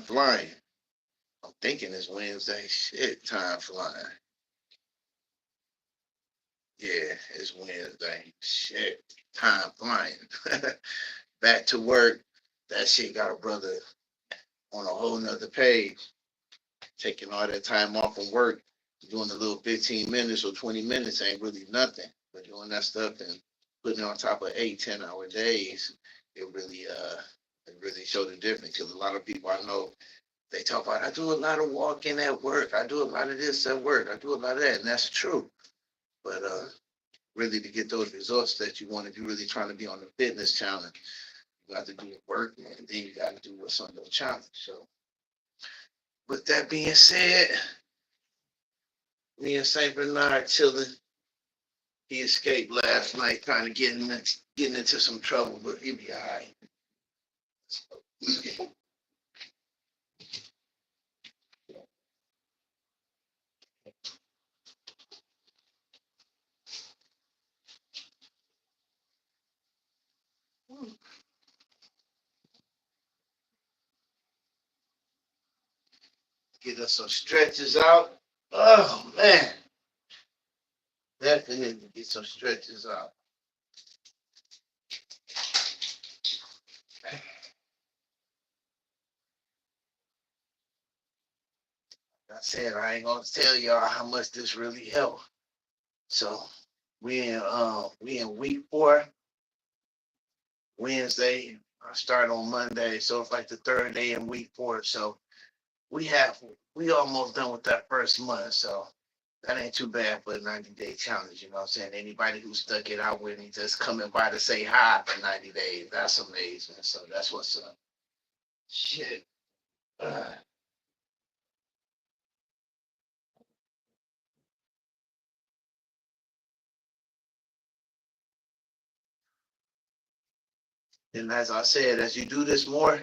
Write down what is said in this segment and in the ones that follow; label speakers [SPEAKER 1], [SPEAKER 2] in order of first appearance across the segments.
[SPEAKER 1] flying. I'm thinking it's Wednesday. Shit, time flying. Yeah, it's Wednesday. Shit, time flying. Back to work. That shit got a brother on a whole nother page. Taking all that time off from work, doing a little 15 minutes or 20 minutes ain't really nothing. But doing that stuff and putting it on top of 8, 10 hour days, it really showed the difference. Because a lot of people I know, they talk about, I do a lot of walking at work. I do a lot of this at work. I do a lot of that. And that's true. But really to get those results that you want, if you're really trying to be on the fitness challenge, you got to do the work and then you got to do what's on the challenge. So with that being said, me and Saint Bernard chilling. He escaped last night, kind of getting into some trouble, but he'll be all right. Get us some stretches out. Oh man, definitely get some stretches out. I said I ain't gonna tell y'all how much this really helped. So we in week 4, Wednesday. I start on Monday, so it's like the third day in week 4. So we have we almost done with that first month. So that ain't too bad for a 90-day challenge. You know what I'm saying? Anybody who stuck it out with me just coming by to say hi for 90 days. That's amazing. So that's what's up. Shit. Uh, and as I said, as you do this more,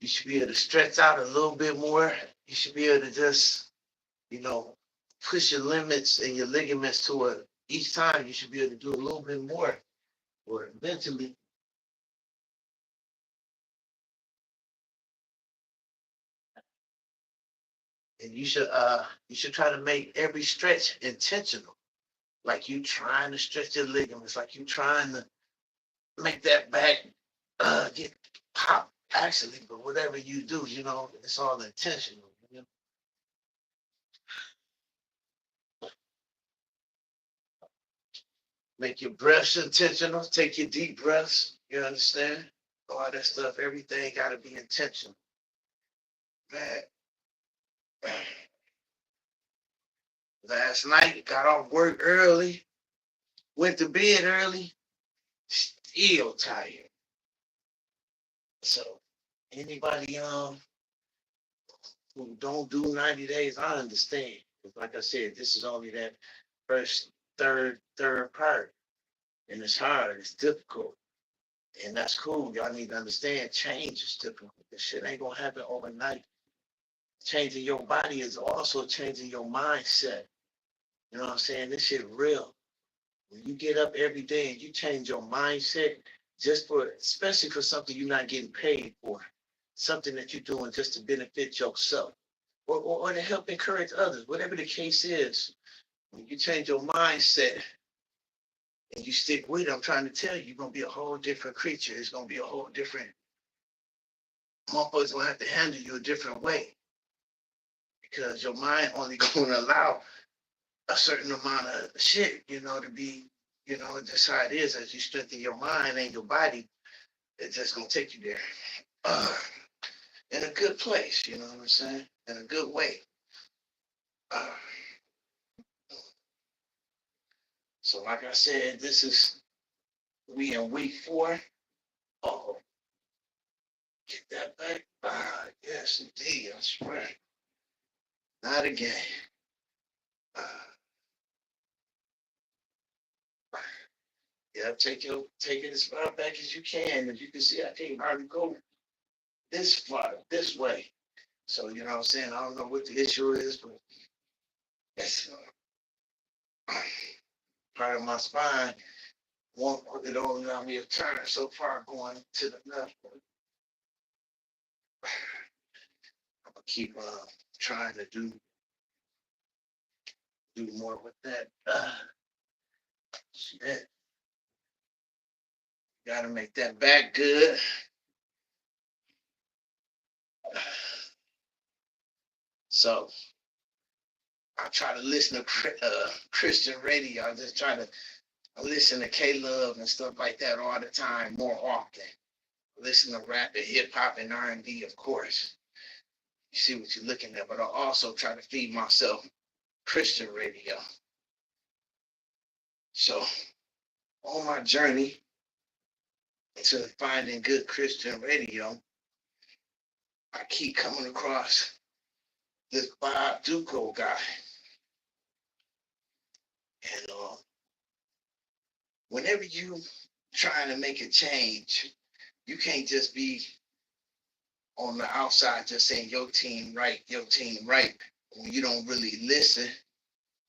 [SPEAKER 1] you should be able to stretch out a little bit more. You should be able to just, you know, push your limits and your ligaments to it. Each time you should be able to do a little bit more. Or eventually, and you should try to make every stretch intentional. Like you trying to stretch your ligaments, like you trying to make that back get pop actually, but whatever you do, it's all intentional. Make your breaths intentional, take your deep breaths, you understand? All that stuff, everything gotta be intentional. Man, last night got off work early, went to bed early, still tired. So anybody who don't do 90 days, I understand. Like I said, this is only that first, third part. And it's hard, it's difficult. And that's cool. Y'all need to understand change is difficult. This shit ain't gonna happen overnight. Changing your body is also changing your mindset. You know what I'm saying? This shit real. When you get up every day and you change your mindset especially for something you're not getting paid for, something that you're doing just to benefit yourself or to help encourage others, whatever the case is, when you change your mindset and you stick with it, I'm trying to tell you, you're going to be a whole different creature. It's going to be a whole different, motherfuckers going to have to handle you a different way because your mind only going to allow a certain amount of shit, to be, that's how it is. As you strengthen your mind and your body, it's just going to take you there in a good place, you know what I'm saying? In a good way. Uh, so like I said, we in week 4. Oh, get that back. Yes, indeed. I swear. Not again. Uh, yeah, take it as far back as you can. As you can see, I can't hardly go this far, this way. So, you know what I'm saying? I don't know what the issue is, but it's part of my spine won't it only allow me to turn so far going to the left. keep trying to do more with that. Shit. Gotta make that back good. So I try to listen to Christian radio. I just try to listen to K Love and stuff like that all the time, more often. Listen to rap and hip hop and R&B, of course. You see what you're looking at, but I also try to feed myself Christian radio. So on my journey to finding good Christian radio, I keep coming across this Bob Duco guy. And whenever you trying to make a change, you can't just be on the outside just saying your team right, when you don't really listen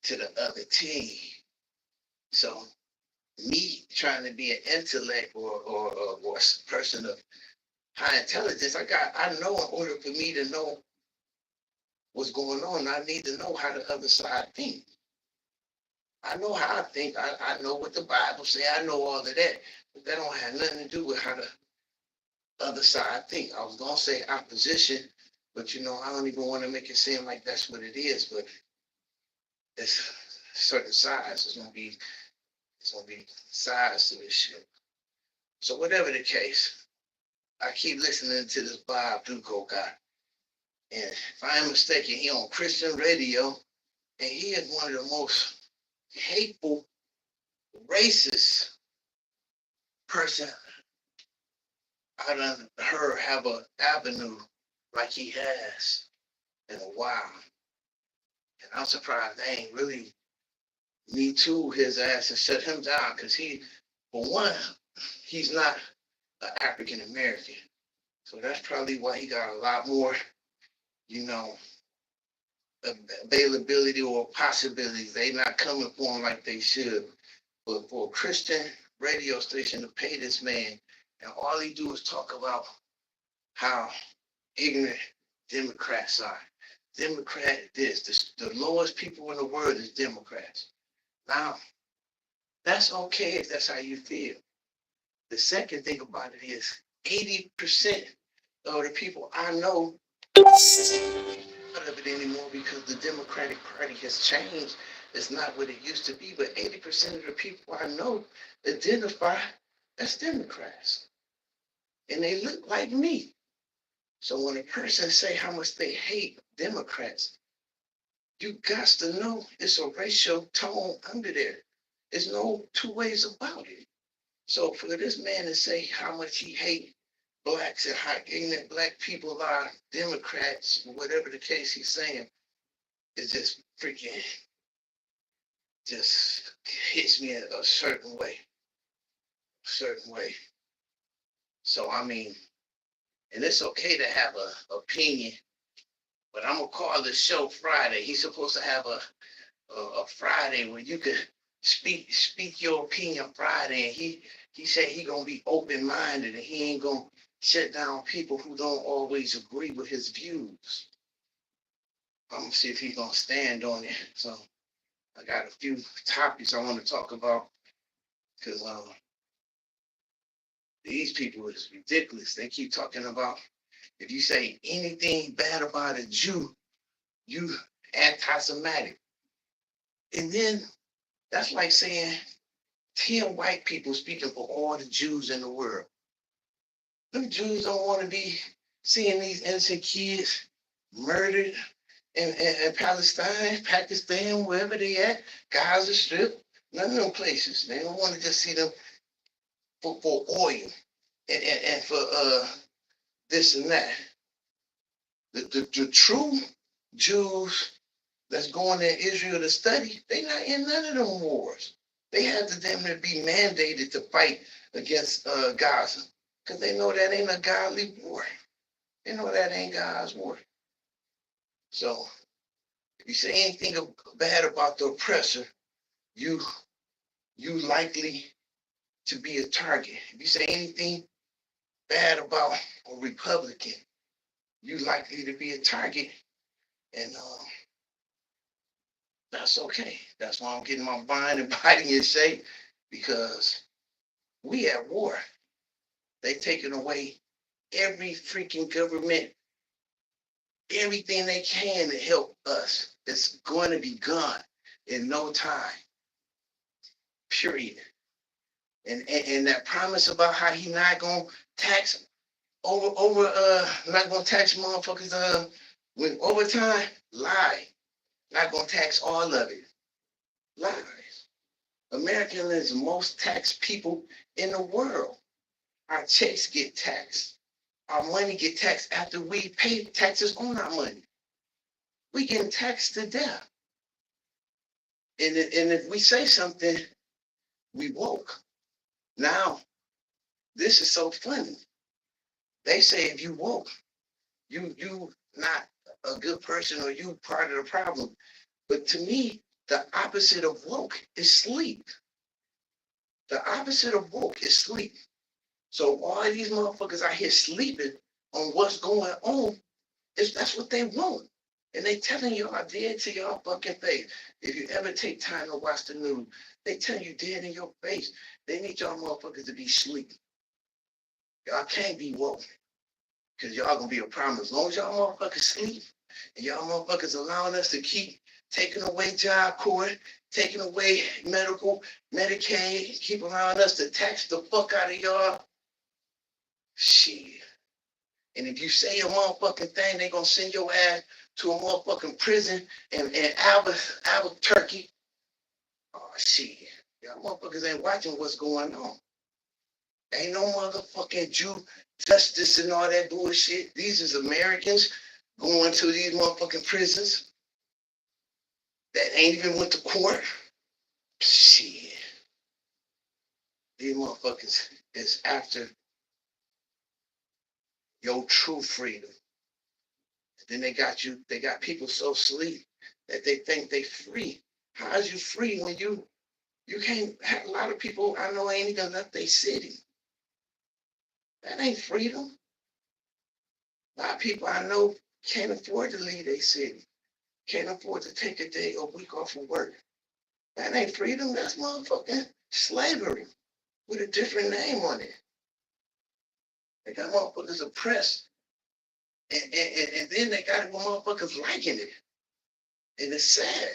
[SPEAKER 1] to the other team. So me trying to be an intellect or a person of high intelligence, I know in order for me to know what's going on, I need to know how the other side thinks. I know how I think. I know what the Bible say. I know all of that, but that don't have nothing to do with how the other side think. I was gonna say opposition, but I don't even want to make it seem like that's what it is. But it's certain sides. It's gonna be sides to this shit. So whatever the case, I keep listening to this Bob Duco guy, and if I am mistaken, he on Christian radio, and he is one of the most hateful, racist person I done heard have an avenue like he has in a while. And I'm surprised they ain't really Me Too his ass and shut him down because for one, he's not an African American. So that's probably why he got a lot more, availability or possibilities. They not coming for him like they should. But for a Christian radio station to pay this man, and all he do is talk about how ignorant Democrats are. Democrat the lowest people in the world is Democrats. Now, that's okay if that's how you feel. The second thing about it is 80% of the people I know not of it anymore because the Democratic Party has changed. It's not what it used to be, but 80% of the people I know identify as Democrats. And they look like me. So when a person say how much they hate Democrats, you got to know it's a racial tone under there. There's no two ways about it. So for this man to say how much he hate blacks and how ignorant black people are, Democrats, whatever the case he's saying, it just freaking just hits me in a certain way. So I mean, and it's okay to have an opinion, but I'm gonna call this show Friday. He's supposed to have a Friday where you could speak your opinion Friday, and he said he gonna be open minded and he ain't gonna shut down people who don't always agree with his views. I'm gonna see if he's gonna stand on it. So I got a few topics I want to talk about because these people is ridiculous. They keep talking about if you say anything bad about a Jew, you anti-Semitic. And then that's like saying 10 white people speaking for all the Jews in the world. Them Jews don't want to be seeing these innocent kids murdered in Palestine, Pakistan, wherever they at, Gaza Strip, none of them places. They don't want to just see them for oil and for this and that. The true Jews that's going to Israel to study, they not in none of them wars. They have to damn near be mandated to fight against Gaza because they know that ain't a godly war. They know that ain't God's war. So if you say anything bad about the oppressor, you likely to be a target. If you say anything bad about a Republican, you likely to be a target, and that's okay. That's why I'm getting my mind and body in shape, because we at war. They taking away every freaking government, everything they can to help us. It's going to be gone in no time. Period. And that promise about how he not gonna tax not gonna tax motherfuckers with overtime, lie. Not gonna tax all of it. Lies. America is the most taxed people in the world. Our checks get taxed. Our money get taxed after we pay taxes on our money. We getting taxed to death. And if we say something, we woke. Now, this is so funny. They say if you woke, you not a good person, or you part of the problem. But to me, the opposite of woke is sleep. The opposite of woke is sleep. So all these motherfuckers out here sleeping on what's going on, that's what they want. And they telling y'all dead to y'all fucking face. If you ever take time to watch the news, they tell you dead in your face. They need y'all motherfuckers to be sleeping. Y'all can't be woke, because y'all gonna be a problem. As long as y'all motherfuckers sleep, and y'all motherfuckers allowing us to keep taking away job court, taking away Medicaid, keep allowing us to tax the fuck out of y'all. Shit. And if you say a motherfucking thing, they gonna send your ass to a motherfucking prison in Albuquerque. Oh shit. Y'all motherfuckers ain't watching what's going on. Ain't no motherfucking Jew justice and all that bullshit. These is Americans going to these motherfucking prisons that ain't even went to court. Shit. These motherfuckers is after your true freedom. Then they got people so asleep that they think they free. How is you free when you can't have a lot of people I know ain't even left their city? That ain't freedom. A lot of people I know can't afford to leave their city. Can't afford to take a day or week off of work. That ain't freedom. That's motherfucking slavery with a different name on it. They got motherfuckers oppressed. And then they got motherfuckers liking it. And it's sad.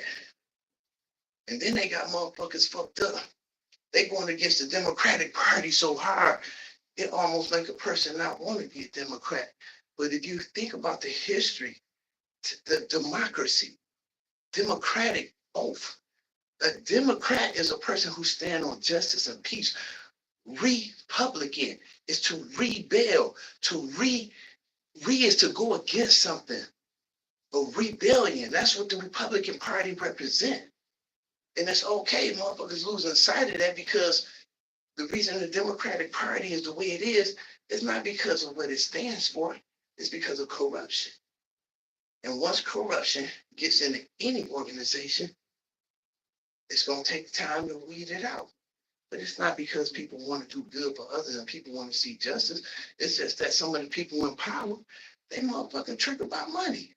[SPEAKER 1] And then they got motherfuckers fucked up. They going against the Democratic Party so hard, it almost make a person not want to be a Democrat. But if you think about the history, the democracy, democratic oath. A Democrat is a person who stands on justice and peace. Republican is to rebel, is to go against something. A rebellion, that's what the Republican Party represent. And it's okay, motherfuckers losing sight of that, because the reason the Democratic Party is the way it is not because of what it stands for. It's because of corruption. And once corruption gets into any organization, it's going to take time to weed it out. But it's not because people want to do good for others and people want to see justice. It's just that some of the people in power, they motherfucking trick about money.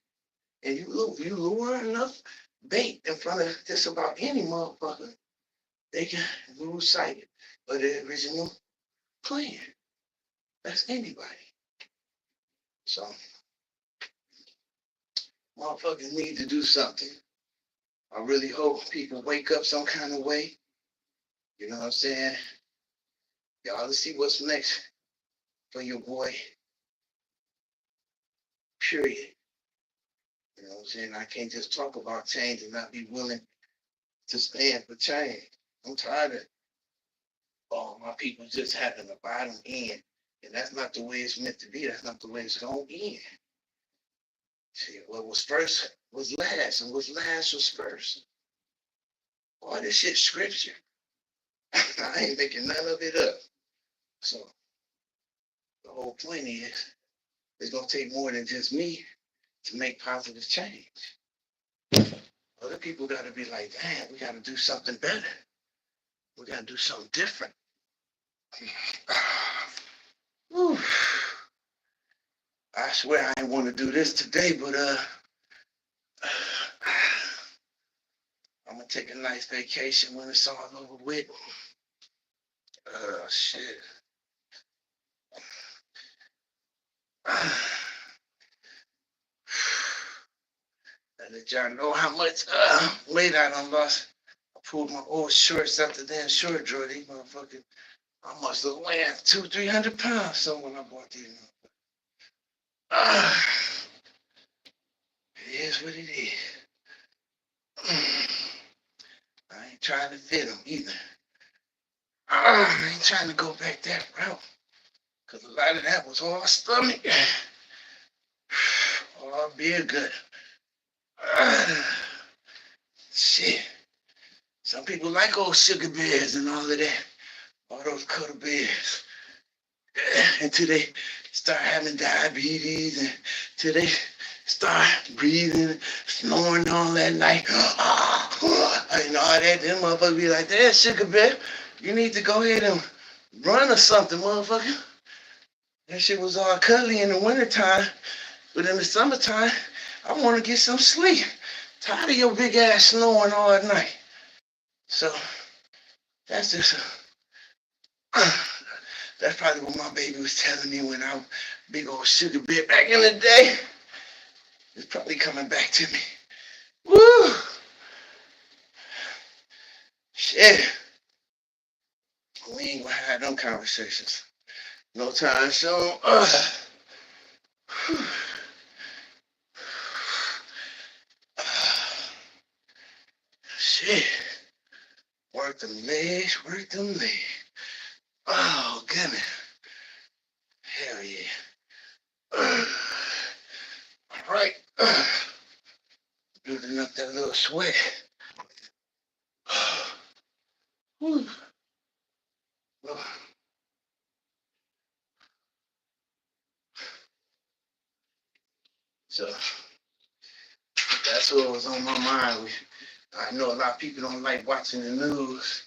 [SPEAKER 1] And you lure enough bait in front of just about any motherfucker, they can lose sight of the original plan. That's anybody. So motherfuckers need to do something. I really hope people wake up some kind of way. You know what I'm saying? Y'all, let's see what's next for your boy. Period. You know what I'm saying? I can't just talk about change and not be willing to stand for change. I'm tired of all my people just having the bottom end. And that's not the way it's meant to be. That's not the way it's going to end. See, what was first was last, and what's last was first. All this shit scripture. I ain't making none of it up. So the whole point is, it's going to take more than just me to make positive change. Other people got to be like, damn, we got to do something better. We got to do something different. I swear I didn't want to do this today, but I'm gonna take a nice vacation when it's all over with. Shit. And let y'all know how much weight I done lost. I pulled my old shorts out the damn short drawer. These motherfuckers, I must have weighed 200-300 pounds. So when I bought these, it is what it is. I ain't trying to fit them either. I ain't trying to go back that route. Because a lot of that was all stomach. All beer gut. Shit. Some people like old sugar bears and all of that. All those cuddle bears. Until they start having diabetes and until they start breathing, snoring all that night. And all that. Them motherfuckers be like, "Damn, sugar bear, you need to go ahead and run or something, motherfucker." That shit was all cuddly in the wintertime, but in the summertime, I want to get some sleep. Tired of your big ass snoring all night. So that's just that's probably what my baby was telling me when I was big old sugar bear back in the day. It's probably coming back to me. Woo! Shit. We ain't gonna have them conversations. No time soon. Shit. Work them legs, work them legs. Oh, goodness. Hell yeah. All right. Building up that little sweat. So that's what was on my mind. I know a lot of people don't like watching the news,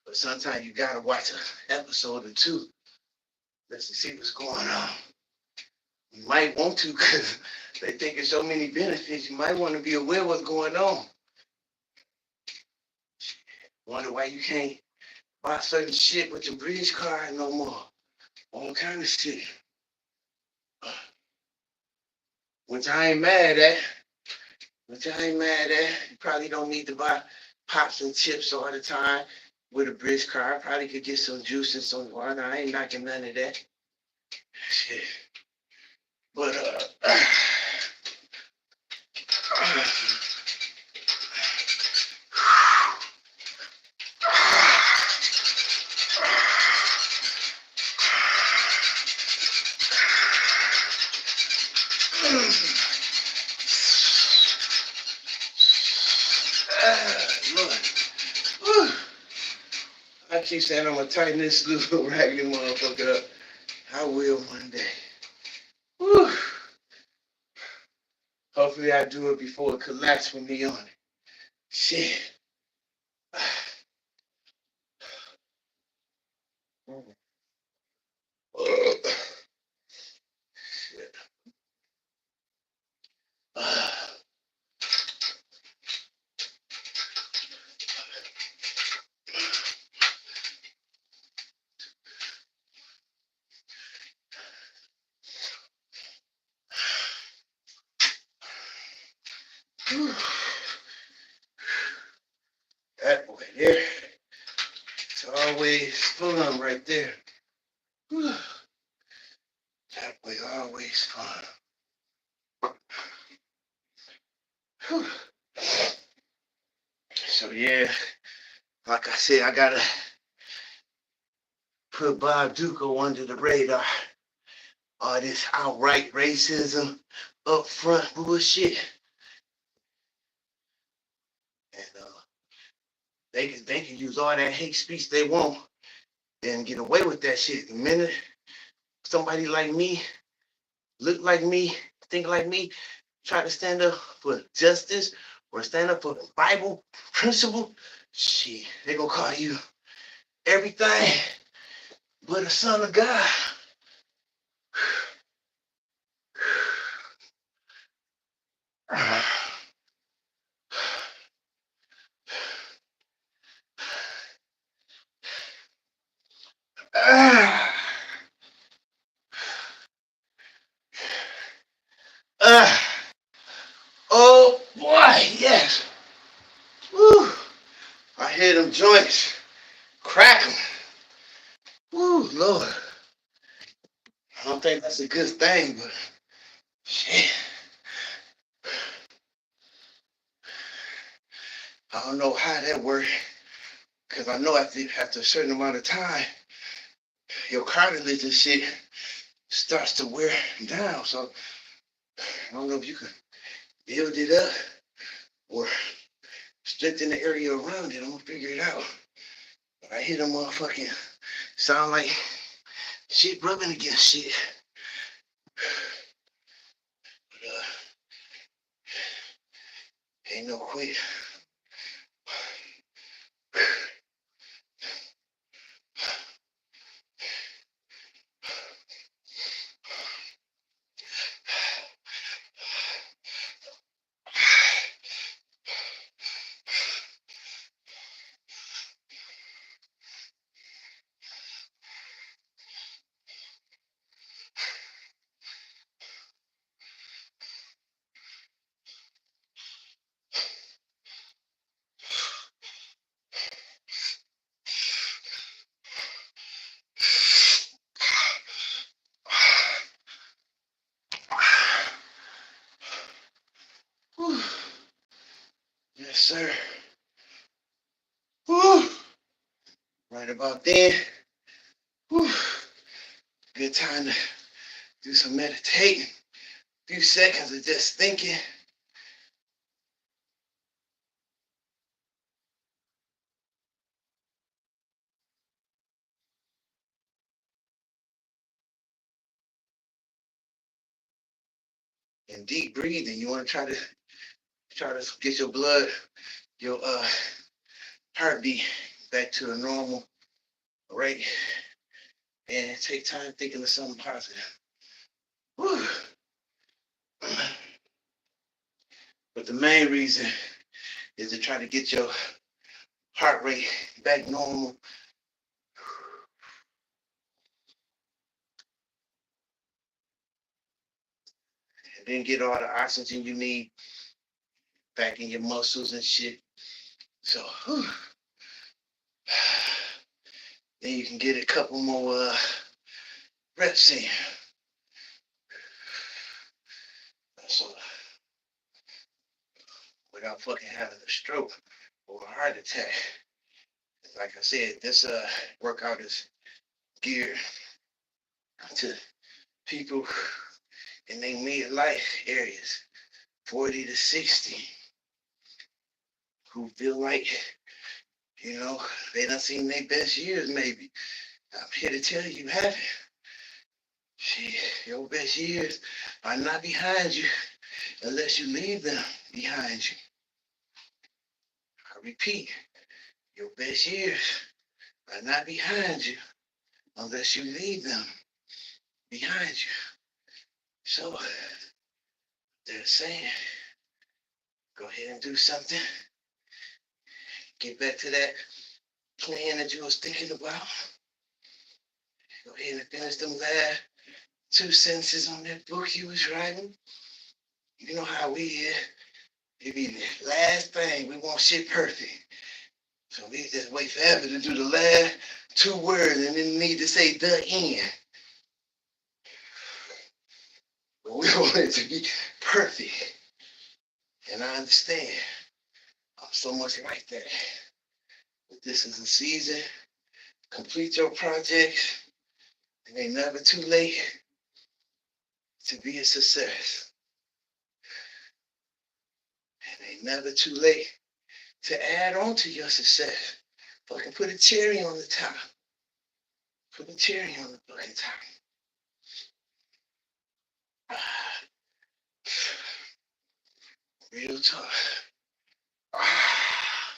[SPEAKER 1] but sometimes you gotta watch an episode or two just to see what's going on. You might want to because they think there's so many benefits. You might want to be aware of what's going on. Wonder why you can't buy certain shit with your bridge card no more. All kind of shit. Which I ain't mad at. You probably don't need to buy pops and chips all the time with a bridge card. Probably could get some juice and some water. I ain't knocking none of that. Shit. But Lord. I keep saying I'm gonna tighten this little raggedy motherfucker up. I will one day. Whew. Hopefully I do it before it collapses with me on it. Shit. Shit. That boy there. It's always fun right there. That boy always fun. So yeah, like I said, I gotta put Bob Duco under the radar. All this outright racism, upfront bullshit. And they can use all that hate speech they want and get away with that shit. The minute somebody like me, look like me, think like me, try to stand up for justice or stand up for Bible principle, shit, they gonna call you everything but a son of God. Oh boy, yes. Woo. I hear them joints crackling. Woo, Lord. I don't think that's a good thing, but shit. I don't know how that works. Cause I know after a certain amount of time, your cartilage and shit starts to wear down. So I don't know if you can build it up or strengthen the area around it. I'm gonna figure it out. But I hear them motherfucking sound like shit rubbing against shit. But ain't no quit. Whew. Yes, sir. Whew. Right about then. Whew. Good time to do some meditating. A few seconds of just thinking. And deep breathing. You want to try to get your blood, your heartbeat back to a normal rate, and take time thinking of something positive. Whew. But the main reason is to try to get your heart rate back normal. And then get all the oxygen you need back in your muscles and shit. So then you can get a couple more reps in. So without fucking having a stroke or a heart attack. Like I said, this workout is geared to people in their midlife areas, 40 to 60, who feel like, they done seen their best years maybe. I'm here to tell you, you haven't. Shit, your best years are not behind you unless you leave them behind you. I repeat, your best years are not behind you unless you leave them behind you. So they're saying, go ahead and do something. Get back to that plan that you was thinking about. Go ahead and finish them last two sentences on that book you was writing. You know how we is. It be the last thing. We want shit perfect. So we just wait forever to do the last two words and then need to say the end. But we want it to be perfect. And I understand. I'm so much like that. But this is a season. Complete your projects. It ain't never too late to be a success. It ain't never too late to add on to your success. Fucking put a cherry on the top. Put a cherry on the fucking top. Ah, real talk. Ah,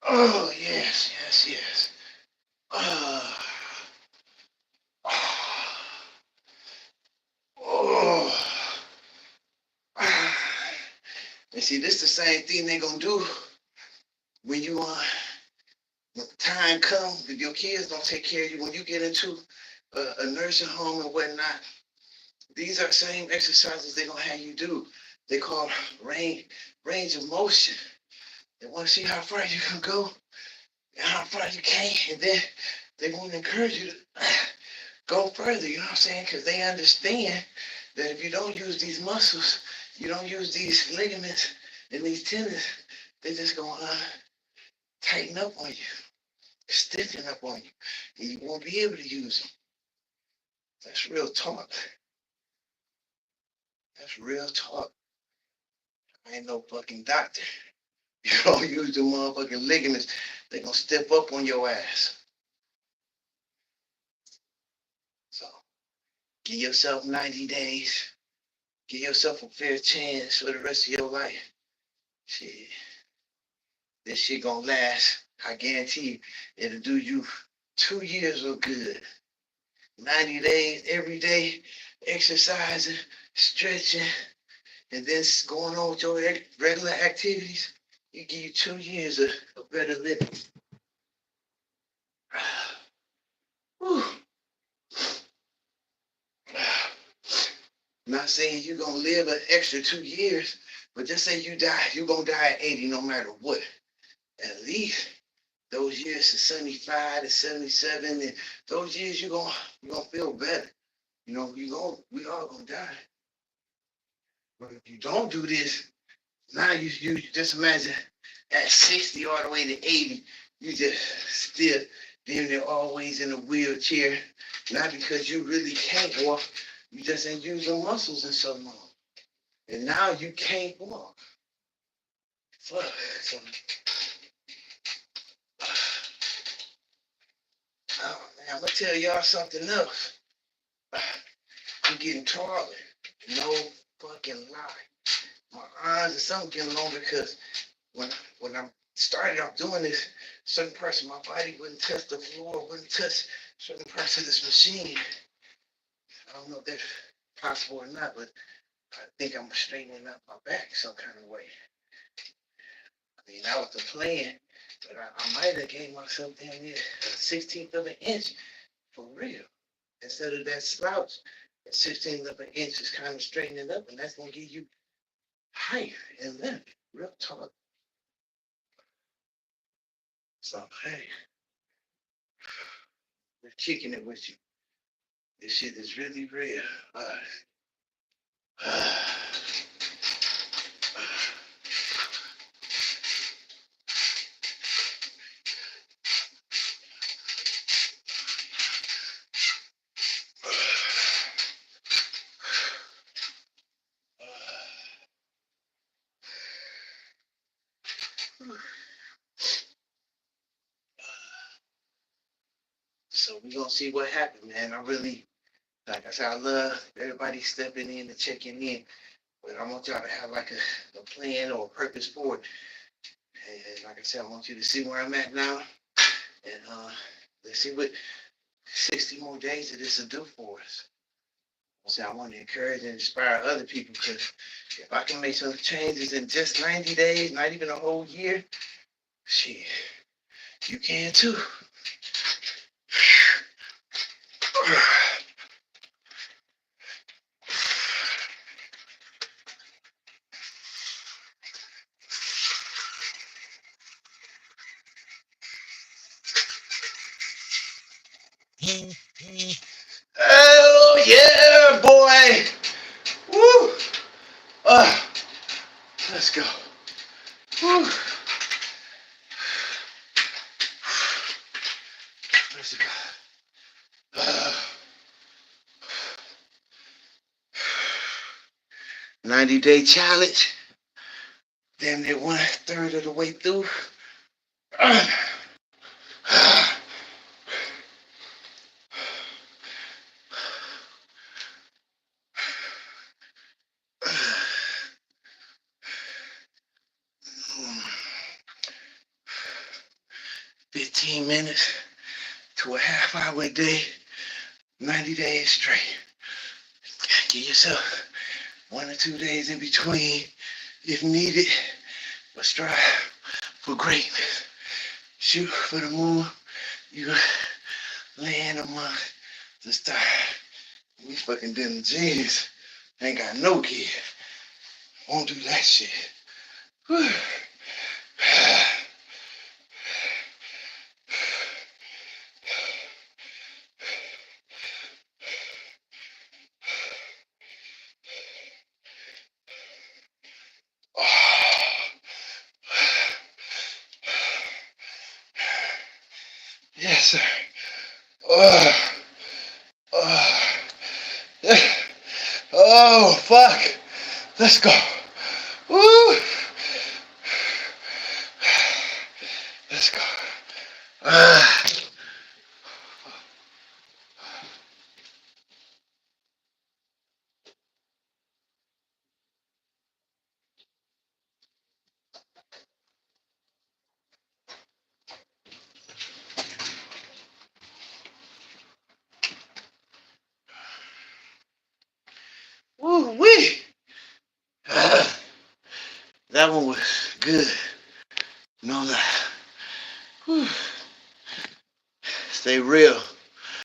[SPEAKER 1] oh, yes, yes, yes. Ah, ah. And see, this the same thing they gonna do when you when the time comes, if your kids don't take care of you, when you get into a nursing home and whatnot, these are the same exercises they're gonna have you do. They call range of motion. They want to see how far you can go and how far you can, and then they want to encourage you to go further. You know what I'm saying? Because they understand that if you don't use these muscles, you don't use these ligaments and these tendons, they're just gonna tighten up on you, stiffen up on you, and you won't be able to use them. That's real talk. That's real talk. I ain't no fucking doctor. You don't use the motherfucking ligaments, they gonna step up on your ass. So give yourself 90 days. Give yourself a fair chance for the rest of your life. Shit, this shit gonna last. I guarantee you, it'll do you 2 years of good. 90 days every day, exercising, stretching, and then going on with your regular activities. It give you 2 years of better living. Whew. Not saying you're gonna live an extra 2 years, but just say you die, you're gonna die at 80 no matter what. At least those years to 75 to 77, and those years you're gonna feel better. You know, we all gonna die. But if you don't do this, now you just imagine at 60 all the way to 80, you just still being there always in a wheelchair, not because you really can't walk, you just ain't using muscles in so long. And now you can't walk. Fuck. So, oh man, I'm gonna tell y'all something else. I'm getting taller. No fucking lie. My arms are something getting longer because when I started off doing this, certain parts of my body wouldn't touch the floor, wouldn't touch certain parts of this machine. I don't know if that's possible or not, but I think I'm straightening up my back some kind of way. I mean, that was the plan, but I might have gave myself damn near a 16th of an inch for real. Instead of that slouch, a 16th of an inch is kind of straightening up, and that's going to give you height and length. Real talk. So, hey, we're kicking it with you. This shit is really real. So we're gonna see what happens, man. I really, like I said, I love everybody stepping in and checking in, but I want y'all to have like a plan or a purpose for it. And like I said, I want you to see where I'm at now, and let's see what 60 more days of this will do for us. So I want to encourage and inspire other people, because if I can make some changes in just 90 days, not even a whole year, shit, you can too. 'Oh yeah, boy! Woo! Let's go. Woo! Let's go. 90-day challenge. Damn near 1/3 of the way through. 15 minutes to a half-hour a day, 90 days straight. Give yourself 1 or 2 days in between, if needed, but strive for greatness. Shoot for the moon. You land among the stars. We fucking denim jeans. Ain't got no kid. Won't do that shit. Whew. Yes, sir. Oh, oh, fuck. Let's go. Woo. Let's go. Woo wee. That one was good. No lie. Whew. Stay real.